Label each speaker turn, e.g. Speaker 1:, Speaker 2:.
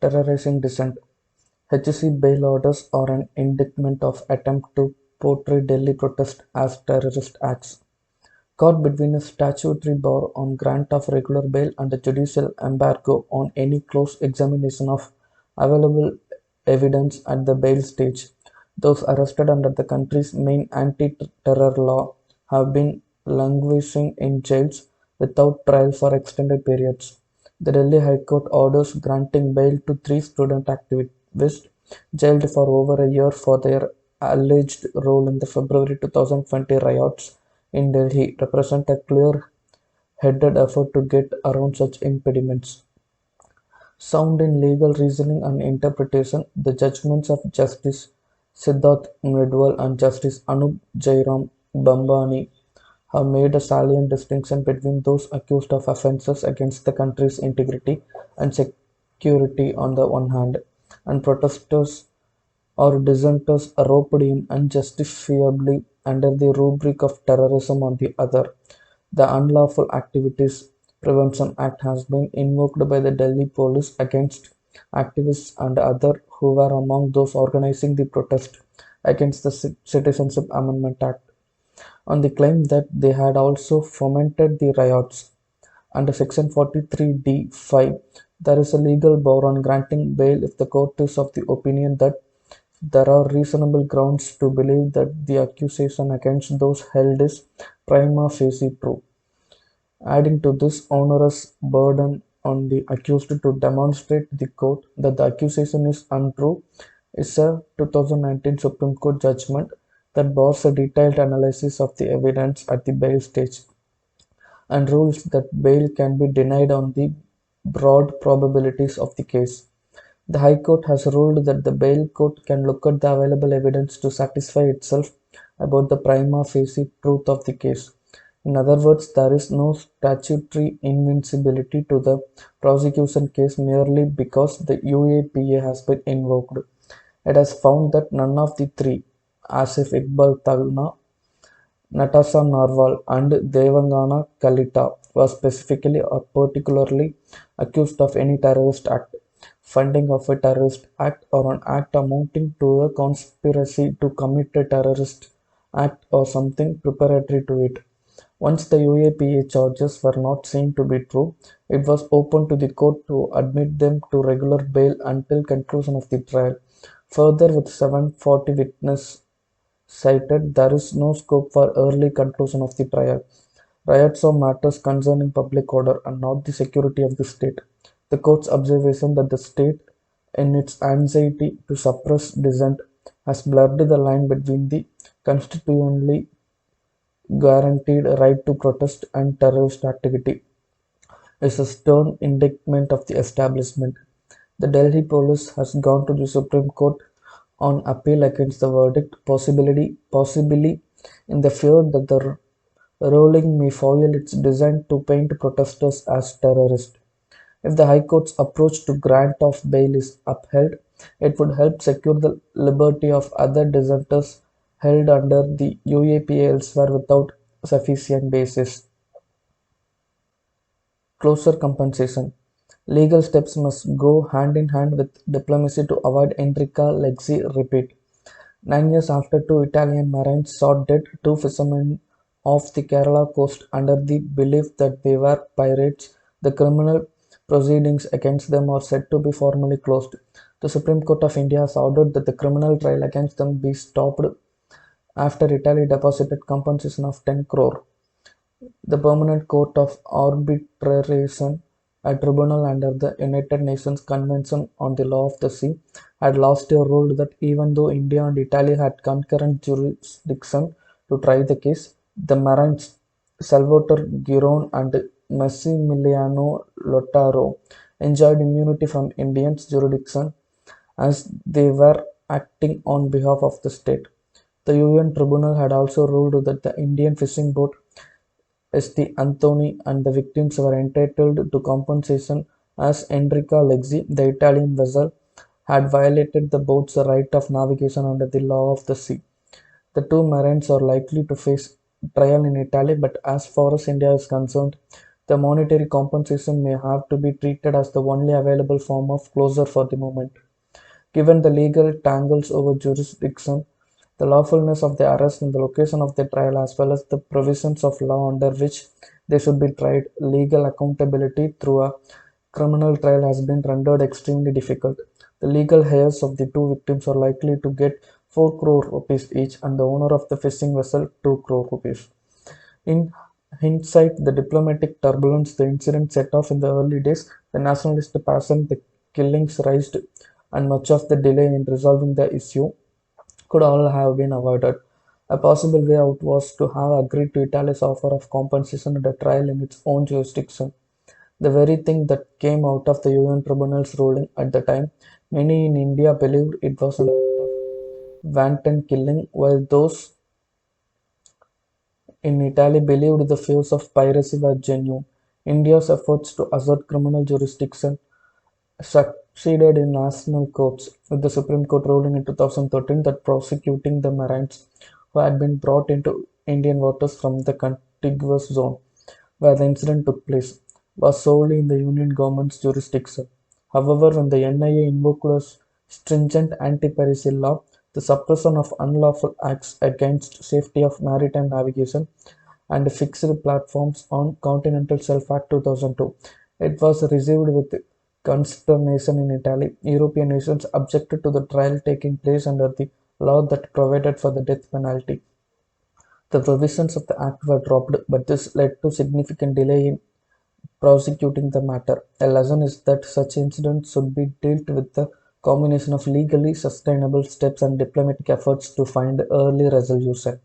Speaker 1: terrorizing dissent. HC bail orders are an indictment of attempt to portray Delhi protest as terrorist acts. Caught between a statutory bar on grant of regular bail and a judicial embargo on any close examination of available evidence at the bail stage, those arrested under the country's main anti-terror law have been languishing in jails without trial for extended periods. The Delhi High Court orders granting bail to three student activists jailed for over a year for their alleged role in the February 2020 riots in Delhi represent a clear-headed effort to get around such impediments. Sound in legal reasoning and interpretation, the judgments of Justice Siddharth Mridwal and Justice Anup Jairam Bambani have made a salient distinction between those accused of offences against the country's integrity and security on the one hand, and protesters or dissenters roped in unjustifiably under the rubric of terrorism on the other. The Unlawful Activities Prevention Act has been invoked by the Delhi police against activists and others who were among those organizing the protest against the Citizenship Amendment Act on the claim that they had also fomented the riots. Under Section 43d(5), there is a legal bar on granting bail if the court is of the opinion that there are reasonable grounds to believe that the accusation against those held is prima facie true. Adding to this onerous burden on the accused to demonstrate to the court that the accusation is untrue is a 2019 Supreme Court judgment that bars a detailed analysis of the evidence at the bail stage and rules that bail can be denied on the broad probabilities of the case. The High Court has ruled that the bail court can look at the available evidence to satisfy itself about the prima facie truth of the case. In other words, there is no statutory invincibility to the prosecution case merely because the UAPA has been invoked. It has found that none of the three, Asif Iqbal Talna, Natasha Narwal, and Devangana Kalita, was specifically or particularly accused of any terrorist act, funding of a terrorist act, or an act amounting to a conspiracy to commit a terrorist act or something preparatory to it. Once the UAPA charges were not seen to be true, it was open to the court to admit them to regular bail until conclusion of the trial. Further, with 740 witnesses cited, there is no scope for early conclusion of the trial. Riots are matters concerning public order and not the security of the state. The court's observation that the state, in its anxiety to suppress dissent, has blurred the line between the constitutionally guaranteed right to protest and terrorist activity is a stern indictment of the establishment. The Delhi police has gone to the Supreme Court on appeal against the verdict, possibly in the fear that the ruling may foil its design to paint protesters as terrorists. If the High Court's approach to grant of bail is upheld, it would help secure the liberty of other dissenters held under the UAPA elsewhere without sufficient basis. Closer compensation. Legal steps must go hand in hand with diplomacy to avoid Enrica Lexi repeat. 9 years after two Italian Marines shot dead two fishermen off the Kerala coast under the belief that they were pirates, the criminal proceedings against them are said to be formally closed. The Supreme Court of India has ordered that the criminal trial against them be stopped after Italy deposited compensation of 10 crore. The Permanent Court of Arbitration, a tribunal under the United Nations Convention on the Law of the Sea, had last year ruled that even though India and Italy had concurrent jurisdiction to try the case, the Marines Salvatore Giron and Massimiliano Lotaro enjoyed immunity from Indians' jurisdiction as they were acting on behalf of the state. The UN tribunal had also ruled that the Indian fishing boat St. Anthony and the victims were entitled to compensation as Enrica Lexi, the Italian vessel, had violated the boat's right of navigation under the law of the sea. The two Marines are likely to face trial in Italy, but as far as India is concerned, The monetary compensation may have to be treated as the only available form of closure for the moment. Given the legal tangles over jurisdiction, the lawfulness of the arrest and the location of the trial, as well as the provisions of law under which they should be tried, legal accountability through a criminal trial has been rendered extremely difficult. The legal heirs of the two victims are likely to get 4 crore rupees each, and the owner of the fishing vessel 2 crore rupees. In hindsight, the diplomatic turbulence the incident set off in the early days, the nationalist passion the killings raised, and much of the delay in resolving the issue could all have been avoided. A possible way out was to have agreed to Italy's offer of compensation and a trial in its own jurisdiction. The very thing that came out of the UN tribunal's ruling at the time, many in India believed it was an act of wanton killing, while those in Italy believed the fears of piracy were genuine. India's efforts to assert criminal jurisdiction succeeded in national courts, with the Supreme Court ruling in 2013 that prosecuting the Marines who had been brought into Indian waters from the contiguous zone where the incident took place was solely in the Union government's jurisdiction. However, when the NIA invoked a stringent anti-piracy law, the suppression of unlawful acts against safety of maritime navigation, and fixed platforms on Continental Shelf Act 2002. It was received with consternation in Italy. European nations objected to the trial taking place under the law that provided for the death penalty. The provisions of the act were dropped, but this led to significant delay in prosecuting the matter. A lesson is that such incidents should be dealt with a combination of legally sustainable steps and diplomatic efforts to find early resolution.